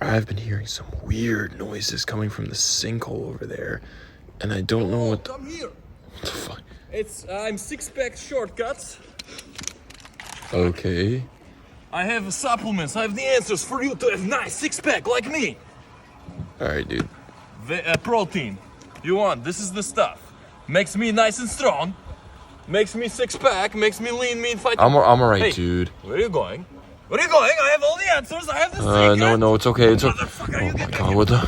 I've been hearing some weird noises coming from the sinkhole over there, and I don't know what the, Come here. what the fuck. I'm six-pack shortcuts. Okay. I have supplements. I have the answers for you to have nice six-pack like me. Alright, dude. Protein. You want? This is the stuff. Makes me nice and strong. Makes me six-pack. Makes me lean, mean, fight. I'm alright, Hey, dude. Where are you going? Where are you going? I have all the answers. I have the secret. No, it's okay. It's okay. Motherfucker, Oh you my get god, what the?